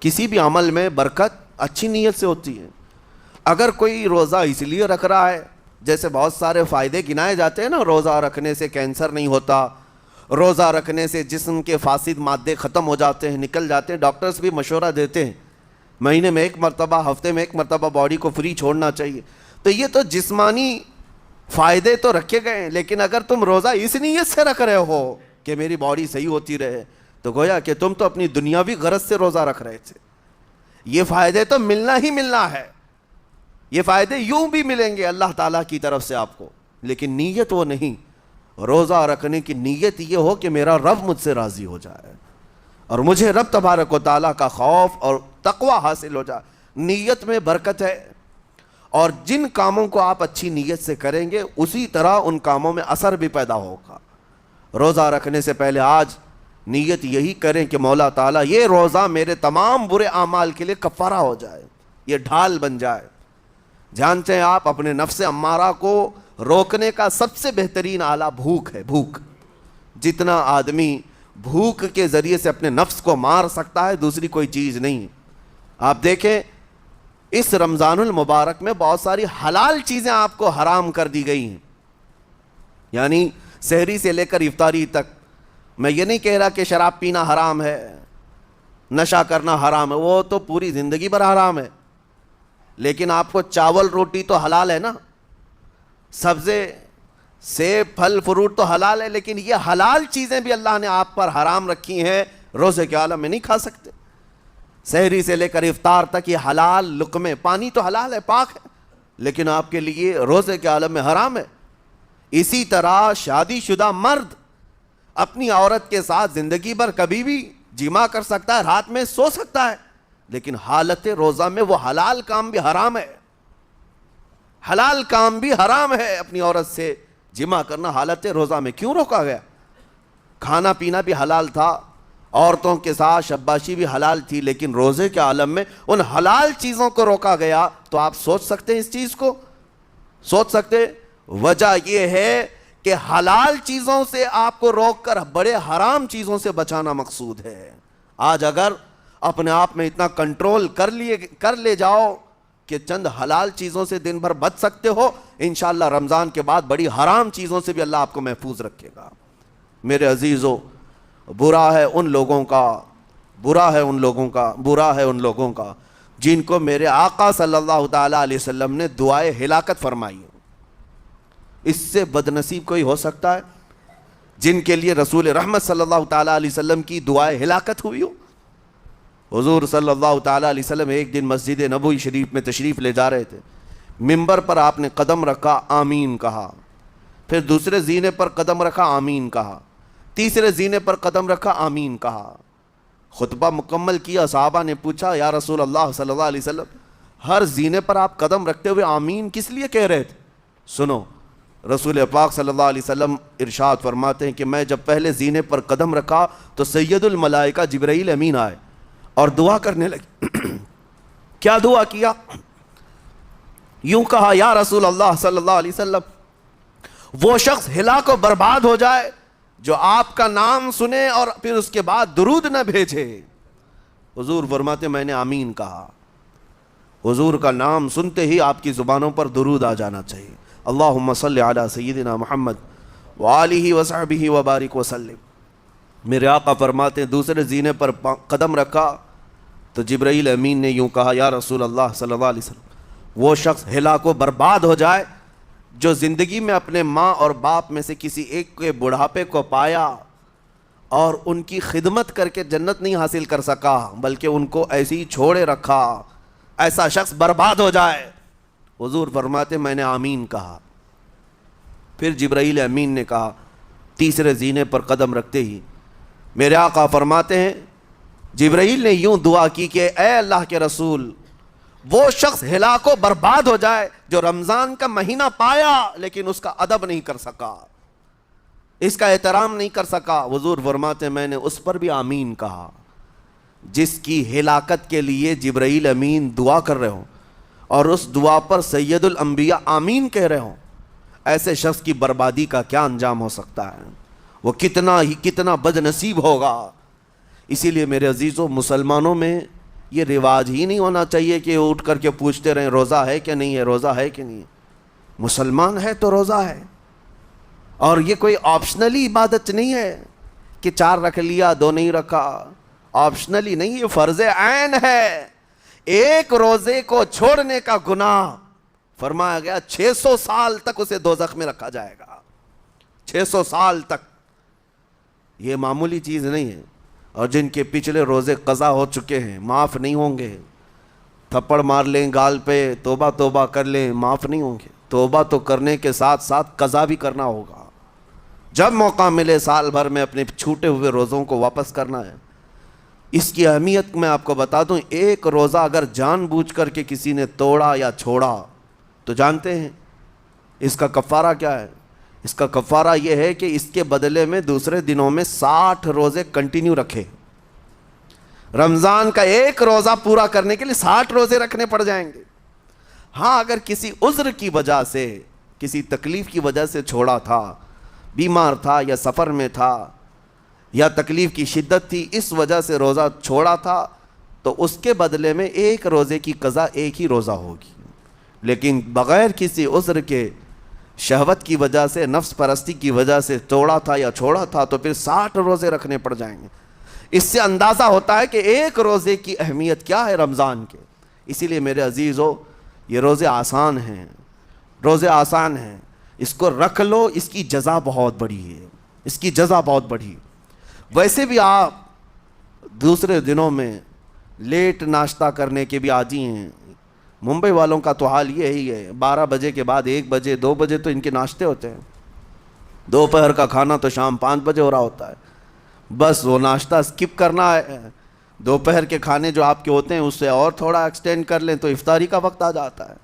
کسی بھی عمل میں برکت اچھی نیت سے ہوتی ہے. اگر کوئی روزہ اس لیے رکھ رہا ہے، جیسے بہت سارے فائدے گنائے جاتے ہیں نا، روزہ رکھنے سے کینسر نہیں ہوتا، روزہ رکھنے سے جسم کے فاسد مادے ختم ہو جاتے ہیں، نکل جاتے ہیں. ڈاکٹرز بھی مشورہ دیتے ہیں مہینے میں ایک مرتبہ، ہفتے میں ایک مرتبہ باڈی کو فری چھوڑنا چاہیے. تو یہ تو جسمانی فائدے تو رکھے گئے ہیں، لیکن اگر تم روزہ اس نیت سے رکھ رہے ہو کہ میری باڈی صحیح ہوتی رہے، تو گویا کہ تم تو اپنی دنیاوی غرض سے روزہ رکھ رہے تھے. یہ فائدے تو ملنا ہی ملنا ہے، یہ فائدے یوں بھی ملیں گے اللہ تعالیٰ کی طرف سے آپ کو، لیکن نیت وہ نہیں. روزہ رکھنے کی نیت یہ ہو کہ میرا رب مجھ سے راضی ہو جائے اور مجھے رب تبارک و تعالیٰ کا خوف اور تقوی حاصل ہو جائے. نیت میں برکت ہے، اور جن کاموں کو آپ اچھی نیت سے کریں گے اسی طرح ان کاموں میں اثر بھی پیدا ہوگا. روزہ رکھنے سے پہلے آج نیت یہی کریں کہ مولا تعالیٰ یہ روزہ میرے تمام برے اعمال کے لیے کفارہ ہو جائے، یہ ڈھال بن جائے. جانتے ہیں آپ اپنے نفس امارہ کو روکنے کا سب سے بہترین آلہ بھوک ہے. بھوک، جتنا آدمی بھوک کے ذریعے سے اپنے نفس کو مار سکتا ہے دوسری کوئی چیز نہیں. آپ دیکھیں اس رمضان المبارک میں بہت ساری حلال چیزیں آپ کو حرام کر دی گئی ہیں، یعنی سحری سے لے کر افطاری تک. میں یہ نہیں کہہ رہا کہ شراب پینا حرام ہے، نشہ کرنا حرام ہے، وہ تو پوری زندگی بھر حرام ہے. لیکن آپ کو چاول روٹی تو حلال ہے نا، سبزے سیب پھل فروٹ تو حلال ہے، لیکن یہ حلال چیزیں بھی اللہ نے آپ پر حرام رکھی ہیں، روزے کے عالم میں نہیں کھا سکتے. سحری سے لے کر افطار تک یہ حلال لقمے، پانی تو حلال ہے، پاک ہے، لیکن آپ کے لیے روزے کے عالم میں حرام ہے. اسی طرح شادی شدہ مرد اپنی عورت کے ساتھ زندگی بھر کبھی بھی جمع کر سکتا ہے، رات میں سو سکتا ہے، لیکن حالت روزہ میں وہ حلال کام بھی حرام ہے. حلال کام بھی حرام ہے، اپنی عورت سے جمع کرنا حالت روزہ میں کیوں روکا گیا؟ کھانا پینا بھی حلال تھا، عورتوں کے ساتھ شباشی بھی حلال تھی، لیکن روزے کے عالم میں ان حلال چیزوں کو روکا گیا. تو آپ سوچ سکتے ہیں اس چیز کو، سوچ سکتے. وجہ یہ ہے کہ حلال چیزوں سے آپ کو روک کر بڑے حرام چیزوں سے بچانا مقصود ہے. آج اگر اپنے آپ میں اتنا کنٹرول کر لے جاؤ کہ چند حلال چیزوں سے دن بھر بچ سکتے ہو، انشاءاللہ رمضان کے بعد بڑی حرام چیزوں سے بھی اللہ آپ کو محفوظ رکھے گا. میرے عزیزو، برا ہے ان لوگوں کا جن کو میرے آقا صلی اللہ تعالیٰ علیہ وسلم نے دعائے ہلاکت فرمائی. اس سے بدنصیب کوئی ہو سکتا ہے جن کے لیے رسول رحمت صلی اللہ تعالیٰ علیہ وسلم کی دعائے ہلاکت ہوئی ہو؟ حضور صلی اللہ تعالیٰ علیہ وسلم ایک دن مسجد نبوی شریف میں تشریف لے جا رہے تھے. منبر پر آپ نے قدم رکھا، آمین کہا. پھر دوسرے زینے پر قدم رکھا، آمین کہا. تیسرے زینے پر قدم رکھا، آمین کہا. خطبہ مکمل کیا. صحابہ نے پوچھا یا رسول اللہ صلی اللہ علیہ وسلم، ہر زینے پر آپ قدم رکھتے ہوئے آمین کس لیے کہہ رہے تھے؟ سنو، رسول پاک صلی اللہ علیہ وسلم ارشاد فرماتے ہیں کہ میں جب پہلے زینے پر قدم رکھا تو سید الملائکہ جبرائیل امین آئے اور دعا کرنے لگے. کیا دعا کیا؟ یوں کہا، یا رسول اللہ صلی اللہ علیہ وسلم، وہ شخص ہلاک و برباد ہو جائے جو آپ کا نام سنے اور پھر اس کے بعد درود نہ بھیجے. حضور فرماتے میں نے آمین کہا. حضور کا نام سنتے ہی آپ کی زبانوں پر درود آ جانا چاہیے. اللہم صلی علی سیدنا محمد وآلہ وصحبہ وبارک وسلم. میرے آقا فرماتے ہیں دوسرے زینے پر قدم رکھا تو جبرائیل امین نے یوں کہا، یا رسول اللہ صلی اللہ علیہ وسلم، وہ شخص ہلاک و برباد ہو جائے جو زندگی میں اپنے ماں اور باپ میں سے کسی ایک کے بڑھاپے کو پایا اور ان کی خدمت کر کے جنت نہیں حاصل کر سکا بلکہ ان کو ایسے ہی چھوڑے رکھا، ایسا شخص برباد ہو جائے. حضور فرماتے میں نے آمین کہا. پھر جبرائیل امین نے کہا تیسرے زینے پر قدم رکھتے ہی. میرے آقا فرماتے ہیں جبرائیل نے یوں دعا کی کہ اے اللہ کے رسول، وہ شخص ہلاک و برباد ہو جائے جو رمضان کا مہینہ پایا لیکن اس کا ادب نہیں کر سکا، اس کا احترام نہیں کر سکا. حضور فرماتے ہیں میں نے اس پر بھی آمین کہا. جس کی ہلاکت کے لیے جبرائیل امین دعا کر رہے ہوں اور اس دعا پر سید الانبیاء آمین کہہ رہے ہوں، ایسے شخص کی بربادی کا کیا انجام ہو سکتا ہے؟ وہ کتنا بد نصیب ہوگا. اسی لیے میرے عزیزوں، مسلمانوں میں یہ رواج ہی نہیں ہونا چاہیے کہ اٹھ کر کے پوچھتے رہیں روزہ ہے کہ نہیں ہے، روزہ ہے کہ نہیں ہے۔ مسلمان ہے تو روزہ ہے، اور یہ کوئی آپشنلی عبادت نہیں ہے کہ 4 رکھ لیا 2 نہیں رکھا، آپشنلی نہیں، یہ فرض عین ہے۔ ایک روزے کو چھوڑنے کا گناہ فرمایا گیا 600 سال تک اسے دوزخ میں رکھا جائے گا، 600 سال تک۔ یہ معمولی چیز نہیں ہے۔ اور جن کے پچھلے روزے قضا ہو چکے ہیں معاف نہیں ہوں گے، تھپڑ مار لیں گال پہ، توبہ توبہ کر لیں، معاف نہیں ہوں گے۔ توبہ تو کرنے کے ساتھ ساتھ قضا بھی کرنا ہوگا، جب موقع ملے سال بھر میں اپنے چھوٹے ہوئے روزوں کو واپس کرنا ہے۔ اس کی اہمیت میں آپ کو بتا دوں، ایک روزہ اگر جان بوجھ کر کے کسی نے توڑا یا چھوڑا تو جانتے ہیں اس کا کفارہ کیا ہے؟ اس کا کفارہ یہ ہے کہ اس کے بدلے میں دوسرے دنوں میں 60 روزے کنٹینیو رکھے۔ رمضان کا ایک روزہ پورا کرنے کے لیے 60 روزے رکھنے پڑ جائیں گے۔ ہاں اگر کسی عذر کی وجہ سے، کسی تکلیف کی وجہ سے چھوڑا تھا، بیمار تھا یا سفر میں تھا یا تکلیف کی شدت تھی، اس وجہ سے روزہ چھوڑا تھا، تو اس کے بدلے میں ایک روزے کی قضا ایک ہی روزہ ہوگی۔ لیکن بغیر کسی عذر کے، شہوت کی وجہ سے، نفس پرستی کی وجہ سے توڑا تھا یا چھوڑا تھا تو پھر 60 روزے رکھنے پڑ جائیں گے۔ اس سے اندازہ ہوتا ہے کہ ایک روزے کی اہمیت کیا ہے رمضان کے۔ اسی لیے میرے عزیزو، یہ روزے آسان ہیں، روزے آسان ہیں، اس کو رکھ لو، اس کی جزا بہت بڑی ہے، اس کی جزا بہت بڑی۔ ویسے بھی آپ دوسرے دنوں میں لیٹ ناشتہ کرنے کے بھی عادی ہیں۔ ممبئی والوں کا تو حال یہی ہے، 12 بجے کے بعد 1 بجے 2 بجے تو ان کے ناشتے ہوتے ہیں، دوپہر کا کھانا تو شام 5 بجے ہو رہا ہوتا ہے۔ بس وہ ناشتہ اسکپ کرنا ہے، دوپہر کے کھانے جو آپ کے ہوتے ہیں اس سے اور تھوڑا ایکسٹینڈ کر لیں تو افطاری کا وقت آ جاتا ہے۔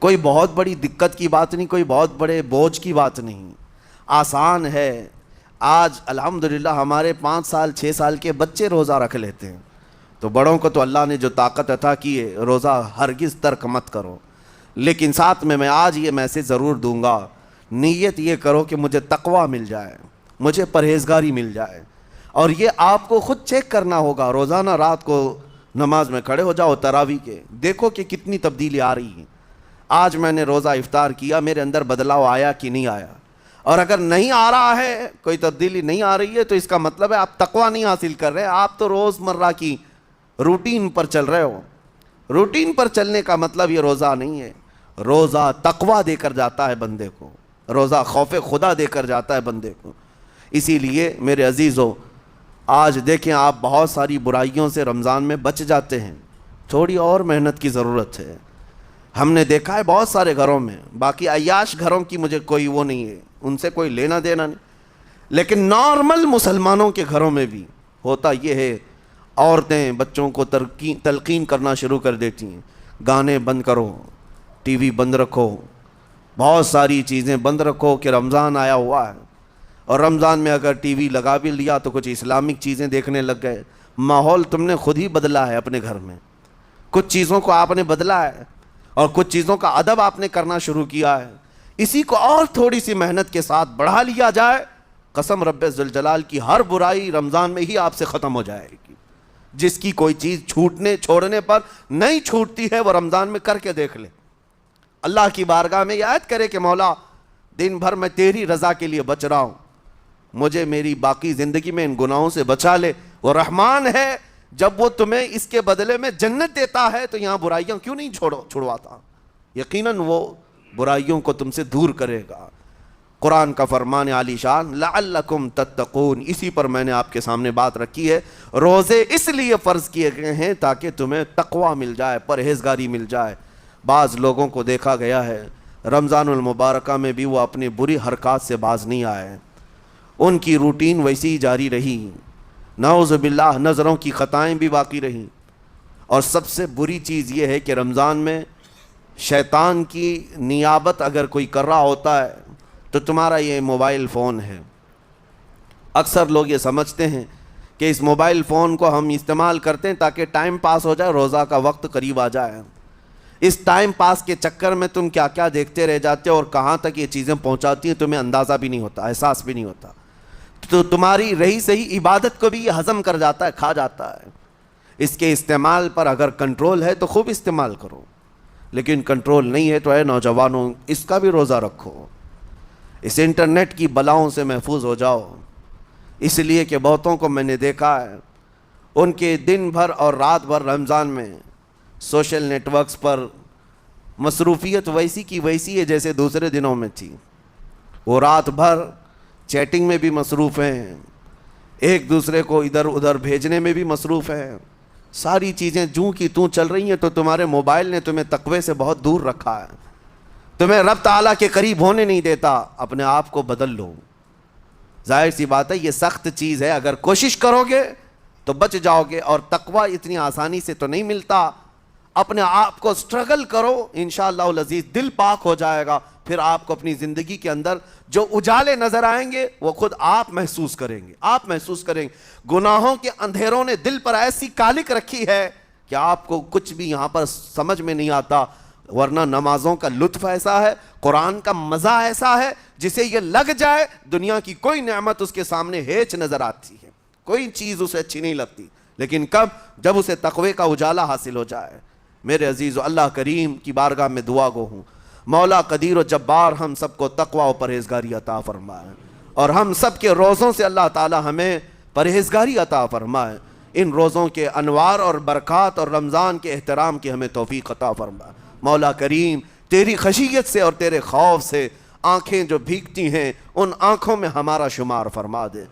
کوئی بہت بڑی دقت کی بات نہیں، کوئی بہت بڑے بوجھ کی بات نہیں، آسان ہے۔ آج الحمدللہ ہمارے 5 سال 6 سال کے بچے روزہ رکھ لیتے ہیں، تو بڑوں کو تو اللہ نے جو طاقت عطا کی ہے، روزہ ہرگز ترک مت کرو۔ لیکن ساتھ میں آج یہ میسیج ضرور دوں گا، نیت یہ کرو کہ مجھے تقویٰ مل جائے، مجھے پرہیزگاری مل جائے۔ اور یہ آپ کو خود چیک کرنا ہوگا، روزانہ رات کو نماز میں کھڑے ہو جاؤ تراویح کے، دیکھو کہ کتنی تبدیلی آ رہی ہے۔ آج میں نے روزہ افطار کیا، میرے اندر بدلاؤ آیا کہ نہیں آیا؟ اور اگر نہیں آ رہا ہے، کوئی تبدیلی نہیں آ رہی ہے، تو اس کا مطلب ہے آپ تقویٰ نہیں حاصل کر رہے، آپ تو روز مرہ کی روٹین پر چل رہے ہو۔ روٹین پر چلنے کا مطلب یہ روزہ نہیں ہے۔ روزہ تقویٰ دے کر جاتا ہے بندے کو، روزہ خوف خدا دے کر جاتا ہے بندے کو۔ اسی لیے میرے عزیزو، آج دیکھیں آپ بہت ساری برائیوں سے رمضان میں بچ جاتے ہیں، تھوڑی اور محنت کی ضرورت ہے۔ ہم نے دیکھا ہے بہت سارے گھروں میں، باقی عیاش گھروں کی مجھے کوئی وہ نہیں ہے، ان سے کوئی لینا دینا نہیں، لیکن نارمل مسلمانوں کے گھروں میں بھی ہوتا یہ ہے، عورتیں بچوں کو تلقین کرنا شروع کر دیتی ہیں، گانے بند کرو، ٹی وی بند رکھو، بہت ساری چیزیں بند رکھو کہ رمضان آیا ہوا ہے۔ اور رمضان میں اگر ٹی وی لگا بھی لیا تو کچھ اسلامک چیزیں دیکھنے لگ گئے۔ ماحول تم نے خود ہی بدلا ہے اپنے گھر میں، کچھ چیزوں کو آپ نے بدلا ہے اور کچھ چیزوں کا ادب آپ نے کرنا شروع کیا ہے۔ اسی کو اور تھوڑی سی محنت کے ساتھ بڑھا لیا جائے، قسم رب ذوالجلال کی، ہر برائی رمضان میں ہی آپ سے ختم ہو جائے گی۔ جس کی کوئی چیز چھوڑنے پر نہیں چھوٹتی ہے، وہ رمضان میں کر کے دیکھ لے، اللہ کی بارگاہ میں یاد کرے کہ مولا دن بھر میں تیری رضا کے لیے بچ رہا ہوں، مجھے میری باقی زندگی میں ان گناہوں سے بچا لے۔ وہ رحمان ہے، جب وہ تمہیں اس کے بدلے میں جنت دیتا ہے تو یہاں برائیاں کیوں نہیں چھڑواتا؟ یقیناً وہ برائیوں کو تم سے دور کرے گا۔ قرآن کا فرمان عالی شان، لعلکم تتقون، اسی پر میں نے آپ کے سامنے بات رکھی ہے۔ روزے اس لیے فرض کیے گئے ہیں تاکہ تمہیں تقویٰ مل جائے، پرہیزگاری مل جائے۔ بعض لوگوں کو دیکھا گیا ہے رمضان المبارکہ میں بھی وہ اپنی بری حرکات سے باز نہیں آئے، ان کی روٹین ویسی ہی جاری رہی، نعوذ باللہ نظروں کی خطائیں بھی باقی رہیں۔ اور سب سے بری چیز یہ ہے کہ رمضان میں شیطان کی نیابت اگر کوئی کر رہا ہوتا ہے تو تمہارا یہ موبائل فون ہے۔ اکثر لوگ یہ سمجھتے ہیں کہ اس موبائل فون کو ہم استعمال کرتے ہیں تاکہ ٹائم پاس ہو جائے، روزہ کا وقت قریب آ جائے۔ اس ٹائم پاس کے چکر میں تم کیا کیا دیکھتے رہ جاتے ہو اور کہاں تک یہ چیزیں پہنچاتی ہیں تمہیں اندازہ بھی نہیں ہوتا، احساس بھی نہیں ہوتا، تو تمہاری رہی صحیح عبادت کو بھی یہ ہضم کر جاتا ہے، کھا جاتا ہے۔ اس کے استعمال پر اگر کنٹرول ہے تو خوب استعمال کرو، لیکن کنٹرول نہیں ہے تو اے نوجوانوں اس کا بھی روزہ رکھو، اس انٹرنیٹ کی بلاؤں سے محفوظ ہو جاؤ۔ اس لیے کہ بہتوں کو میں نے دیکھا ہے ان کے دن بھر اور رات بھر رمضان میں سوشل نیٹ ورکس پر مصروفیت ویسی کی ویسی ہے جیسے دوسرے دنوں میں تھی۔ وہ رات بھر چیٹنگ میں بھی مصروف ہیں، ایک دوسرے کو ادھر ادھر بھیجنے میں بھی مصروف ہیں، ساری چیزیں جوں کی توں چل رہی ہیں، تو تمہارے موبائل نے تمہیں تقوی سے بہت دور رکھا ہے، تمہیں رب تعالیٰ کے قریب ہونے نہیں دیتا۔ اپنے آپ کو بدل لو۔ ظاہر سی بات ہے یہ سخت چیز ہے، اگر کوشش کرو گے تو بچ جاؤ گے، اور تقوی اتنی آسانی سے تو نہیں ملتا۔ اپنے آپ کو سٹرگل کرو، انشاءاللہ العزیز دل پاک ہو جائے گا، پھر آپ کو اپنی زندگی کے اندر جو اجالے نظر آئیں گے وہ خود آپ محسوس کریں گے، آپ محسوس کریں گے۔ گناہوں کے اندھیروں نے دل پر ایسی کالک رکھی ہے کہ آپ کو کچھ بھی یہاں پر سمجھ میں نہیں آتا، ورنہ نمازوں کا لطف ایسا ہے، قرآن کا مزہ ایسا ہے، جسے یہ لگ جائے دنیا کی کوئی نعمت اس کے سامنے ہیچ نظر آتی ہے، کوئی چیز اسے اچھی نہیں لگتی، لیکن کب؟ جب اسے تقوی کا اجالا حاصل ہو جائے۔ میرے عزیزو، اللہ کریم کی بارگاہ میں دعا گو ہوں، مولا قدیر و جبار ہم سب کو تقوی و پرہیزگاری عطا فرمائے، اور ہم سب کے روزوں سے اللہ تعالی ہمیں پرہیزگاری عطا فرمائے، ان روزوں کے انوار اور برکات اور رمضان کے احترام کی ہمیں توفیق عطا فرمائے۔ مولا کریم تیری خشیت سے اور تیرے خوف سے آنکھیں جو بھیگتی ہیں ان آنکھوں میں ہمارا شمار فرما دے۔